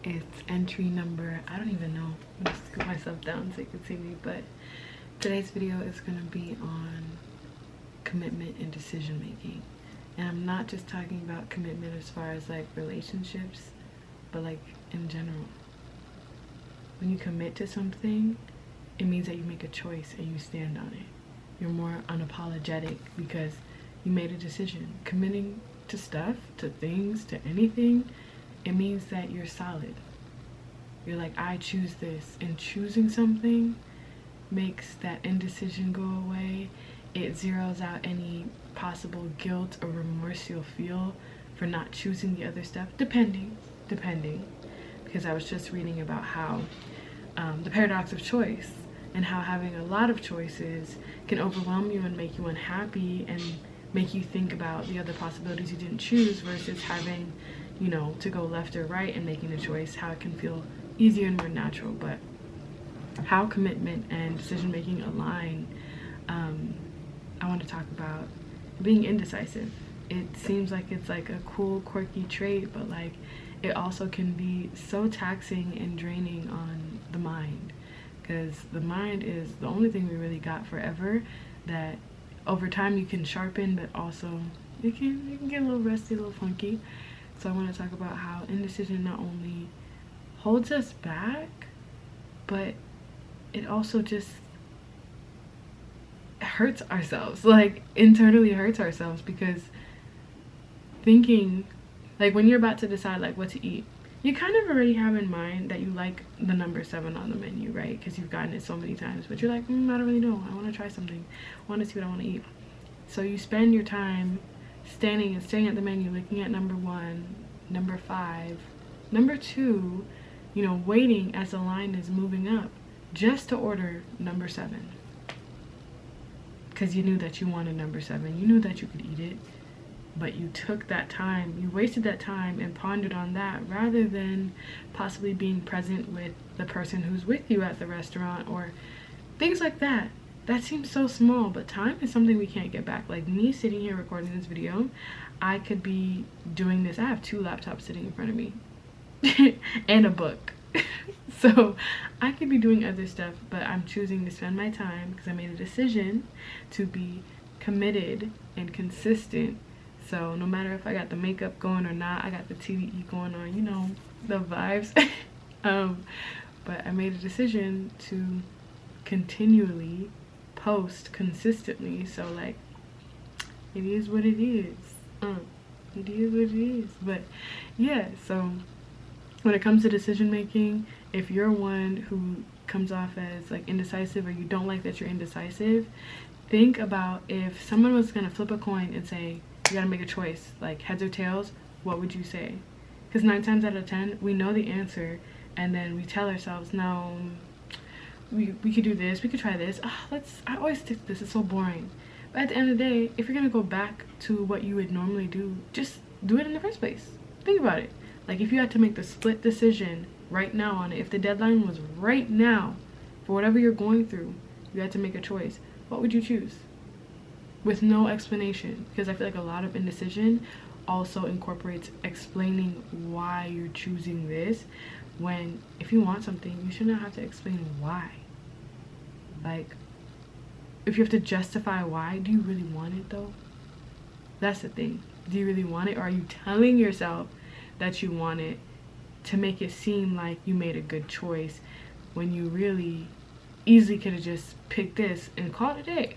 It's entry number, I don't even know. I'm gonna scoop myself down so you can see me, but today's video is gonna be on commitment and decision making. And I'm not just talking about commitment as far as like relationships, but like in general. When you commit to something, it means that you make a choice and you stand on it. You're more unapologetic because you made a decision. Committing to stuff, to things, to anything, it means that you're solid. You're like, I choose this. And choosing something makes that indecision go away. It zeroes out any possible guilt or remorse you'll feel for not choosing the other stuff, depending. Because I was just reading about how the paradox of choice, and how having a lot of choices can overwhelm you and make you unhappy and make you think about the other possibilities you didn't choose, versus having, you know, to go left or right and making a choice, how it can feel easier and more natural. But how commitment and decision making align, I want to talk about being indecisive. It seems like it's like a cool, quirky trait, but like it also can be so taxing and draining on the mind, because the mind is the only thing we really got forever that over time you can sharpen, but also you can get a little rusty, a little funky. So I want to talk about how indecision not only holds us back, but it also just hurts ourselves, like internally hurts ourselves, because thinking, like when you're about to decide like what to eat, you kind of already have in mind that you like the number 7 on the menu, right? Because you've gotten it so many times, but you're like, I don't really know, I want to try something, I want to see what I want to eat. So you spend your time standing and staring at the menu, looking at number 1, number 5, number 2, you know, waiting as the line is moving up just to order number 7, because you knew that you wanted number 7, you knew that you could eat it, but you took that time, you wasted that time and pondered on that, rather than possibly being present with the person who's with you at the restaurant or things like that. That seems so small, but time is something we can't get back. Like me sitting here recording this video, I could be doing this. I have 2 laptops sitting in front of me and a book. So I could be doing other stuff, but I'm choosing to spend my time because I made a decision to be committed and consistent. So no matter if I got the makeup going or not, I got the TDE going on, you know, the vibes. But I made a decision to continually post consistently. So like, it is what it is. It is what it is. But yeah, so when it comes to decision making, if you're one who comes off as like indecisive, or you don't like that you're indecisive, think about if someone was gonna flip a coin and say, you gotta make a choice, like heads or tails, what would you say? Because 9 times out of 10, we know the answer, and then we tell ourselves, no, we could do this, we could try this. I always stick to this, it's so boring. But at the end of the day, if you're gonna go back to what you would normally do, just do it in the first place. Think about it. Like if you had to make the split decision right now on it, if the deadline was right now for whatever you're going through, you had to make a choice, what would you choose? With no explanation, because I feel like a lot of indecision also incorporates explaining why you're choosing this, when if you want something, you should not have to explain why. Like, if you have to justify why, do you really want it though? That's the thing. Do you really want it, or are you telling yourself that you want it to make it seem like you made a good choice, when you really easily could have just picked this and called it a day?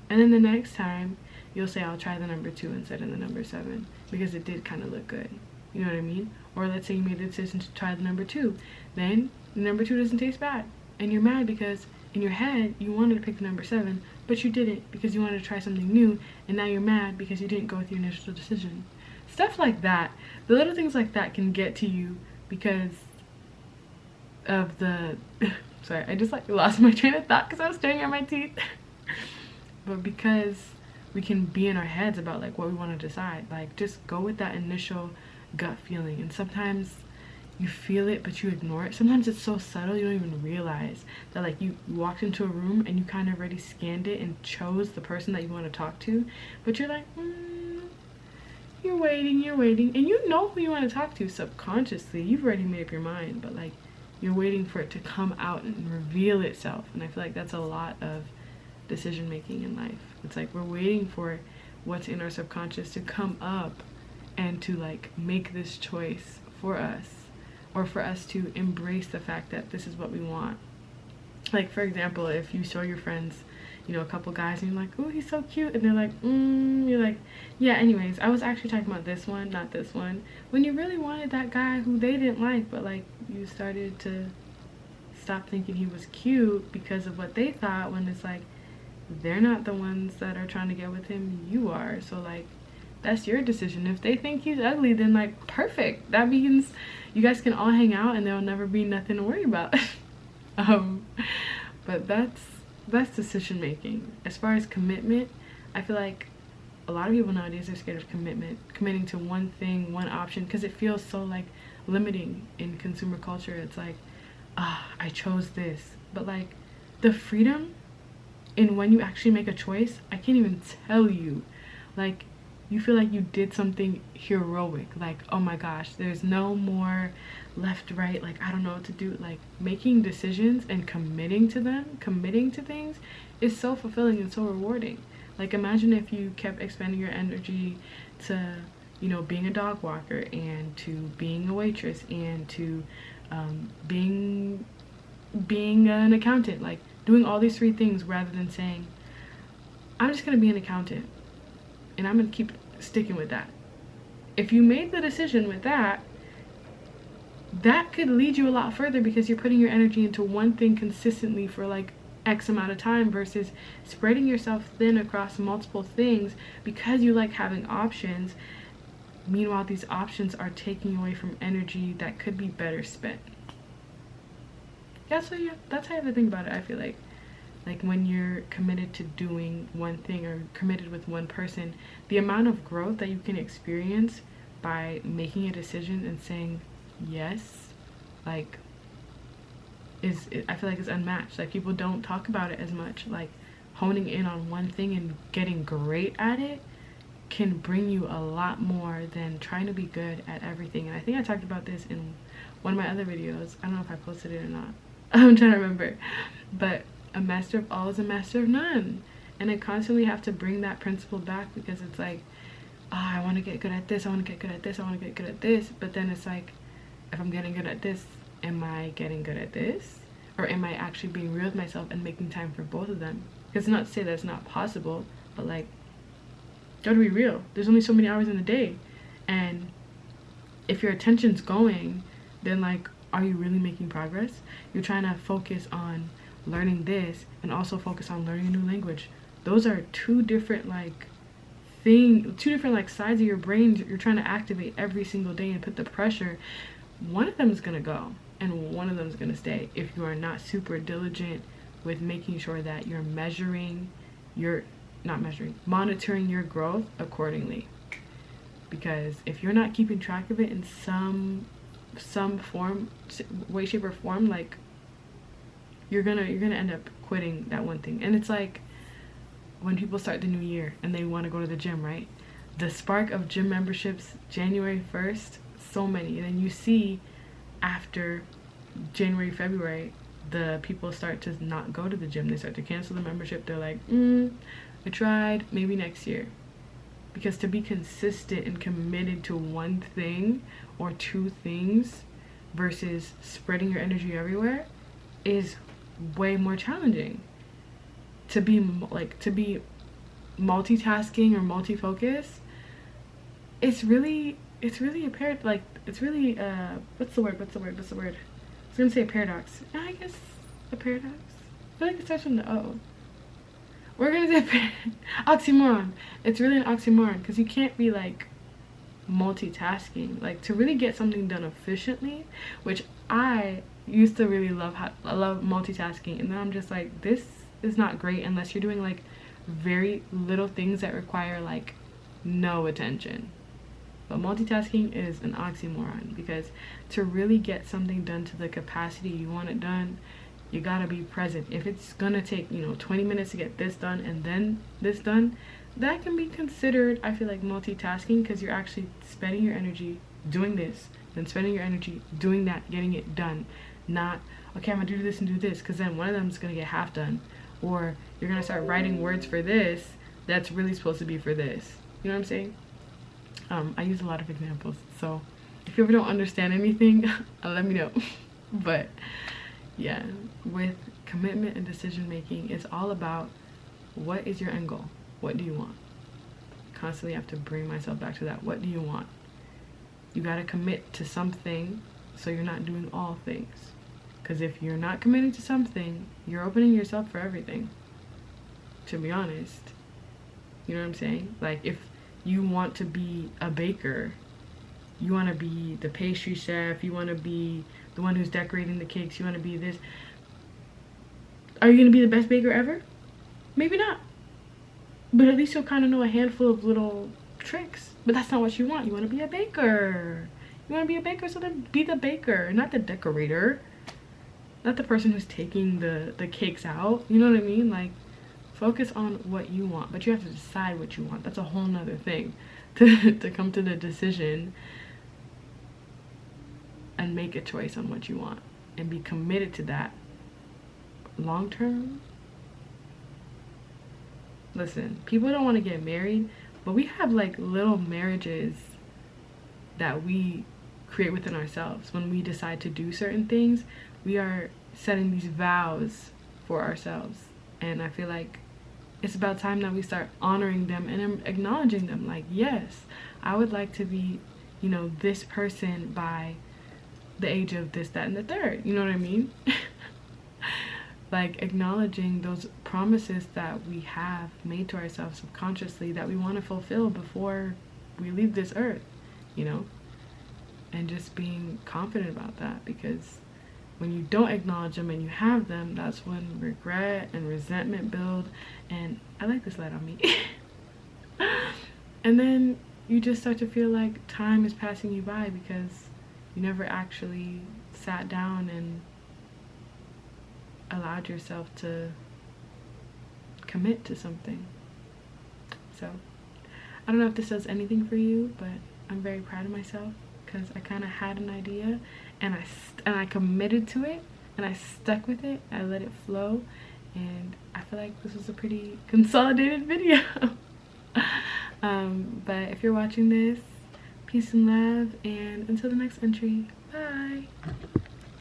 And then the next time you'll say, I'll try the number 2 instead of the number 7 because it did kind of look good. You know what I mean? Or let's say you made the decision to try the number 2, then the number 2 doesn't taste bad, and you're mad because in your head you wanted to pick the number 7, but you didn't because you wanted to try something new, and now you're mad because you didn't go with your initial decision. Stuff like that, the little things like that can get to you because of the sorry, I just like lost my train of thought because I was staring at my teeth. But because we can be in our heads about like what we want to decide, like just go with that initial gut feeling. And sometimes you feel it but you ignore it. Sometimes it's so subtle you don't even realize that, like, you walked into a room and you kind of already scanned it and chose the person that you want to talk to, but you're like, you're waiting, and you know who you want to talk to subconsciously. You've already made up your mind, but like you're waiting for it to come out and reveal itself. And I feel like that's a lot of decision making in life. It's like we're waiting for what's in our subconscious to come up and to like make this choice for us, or for us to embrace the fact that this is what we want. Like, for example, if you show your friends, you know, a couple guys and you're like, oh, he's so cute, and they're like, you're like, yeah, anyways, I was actually talking about this one, not this one, when you really wanted that guy who they didn't like, but like you started to stop thinking he was cute because of what they thought, when it's like they're not the ones that are trying to get with him, you are. So like that's your decision. If they think he's ugly, then like perfect, that means you guys can all hang out and there'll never be nothing to worry about. But that's decision making. As far as commitment, I feel like a lot of people nowadays are scared of committing to one thing, one option, because it feels so like limiting in consumer culture. It's like, I chose this, but like the freedom in when you actually make a choice, I can't even tell you. Like, you feel like you did something heroic, like, oh my gosh, there's no more left, right, like I don't know what to do. Like making decisions and committing to things is so fulfilling and so rewarding. Like imagine if you kept expending your energy to, you know, being a dog walker, and to being a waitress, and to being an accountant, like doing all these 3 things, rather than saying, I'm just gonna be an accountant and I'm gonna keep sticking with that. If you made the decision with that, that could lead you a lot further, because you're putting your energy into one thing consistently for like X amount of time, versus spreading yourself thin across multiple things because you like having options. Meanwhile, these options are taking away from energy that could be better spent. Yeah, so yeah, that's how I have to think about it. I feel like when you're committed to doing one thing, or committed with one person, the amount of growth that you can experience by making a decision and saying yes, like I feel like it's unmatched. Like people don't talk about it as much. Like honing in on one thing and getting great at it can bring you a lot more than trying to be good at everything. And I think I talked about this in one of my other videos. I don't know if I posted it or not. I'm trying to remember. But a master of all is a master of none. And I constantly have to bring that principle back, because it's like, I want to get good at this, I want to get good at this, I want to get good at this. But then it's like, if I'm getting good at this, am I getting good at this? Or am I actually being real with myself and making time for both of them? Because not to say that's not possible, but like, gotta be real. There's only so many hours in the day. And if your attention's going, then like, are you really making progress? You're trying to focus on learning this and also focus on learning a new language. Those are two different like sides of your brain you're trying to activate every single day and put the pressure. One of them is gonna go and one of them is gonna stay if you are not super diligent with making sure that you're monitoring your growth accordingly. Because if you're not keeping track of it in some form, way, shape, or form, like you're gonna end up quitting that one thing. And it's like when people start the new year and they want to go to the gym, right? The spark of gym memberships, January 1st, so many. And then you see after January, February, the people start to not go to the gym. They start to cancel the membership. They're like, I tried, maybe next year. Because to be consistent and committed to one thing or two things versus spreading your energy everywhere is way more challenging. To be multitasking or multi-focus, it's really what's the word? I was gonna say a paradox. I guess a paradox. I feel like it starts from the O. We're gonna say oxymoron. It's really an oxymoron, because you can't be like multitasking. Like, to really get something done efficiently, which I used to really love. I love multitasking, and then I'm just like, this is not great unless you're doing like very little things that require like no attention. But multitasking is an oxymoron, because to really get something done to the capacity you want it done, you gotta be present. If it's gonna take 20 minutes to get this done and then this done, that can be considered, I feel like, multitasking, because you're actually spending your energy doing this, then spending your energy doing that, getting it done. Not, okay, I'm gonna do this and do this, because then one of them is gonna get half done. Or you're gonna start writing words for this that's really supposed to be for this. You know what I'm saying? I use a lot of examples, so if you ever don't understand anything, let me know. But yeah, with commitment and decision making, it's all about, what is your end goal? What do you want? Constantly have to bring myself back to that. What do you want? You got to commit to something, so you're not doing all things. Because if you're not committing to something, you're opening yourself for everything, to be honest. You know what I'm saying? Like, if you want to be a baker, you want to be the pastry chef, you want to be the one who's decorating the cakes, you want to be this, are you going to be the best baker ever? Maybe not. But at least you'll kind of know a handful of little tricks. But that's not what you want. You want to be a baker. You want to be a baker, so then be the baker, not the decorator. Not the person who's taking the cakes out. You know what I mean? Like, focus on what you want. But you have to decide what you want. That's a whole nother thing. To come to the decision and make a choice on what you want. And be committed to that. Long term. Listen, people don't want to get married, but we have like little marriages that we create within ourselves. When we decide to do certain things, we are setting these vows for ourselves. And I feel like it's about time that we start honoring them and acknowledging them. Like, yes, I would like to be, you know, this person by the age of this, that, and the third. You know what I mean? Like, acknowledging those promises that we have made to ourselves subconsciously that we want to fulfill before we leave this earth, you know? And just being confident about that, because when you don't acknowledge them and you have them, that's when regret and resentment build. And I like this light on me. And then you just start to feel like time is passing you by because you never actually sat down and allowed yourself to commit to something. So I don't know if this does anything for you, but I'm very proud of myself because I kind of had an idea and I committed to it and I stuck with it. I let it flow, and I feel like this was a pretty consolidated video. But if you're watching this, peace and love, and until the next entry, bye.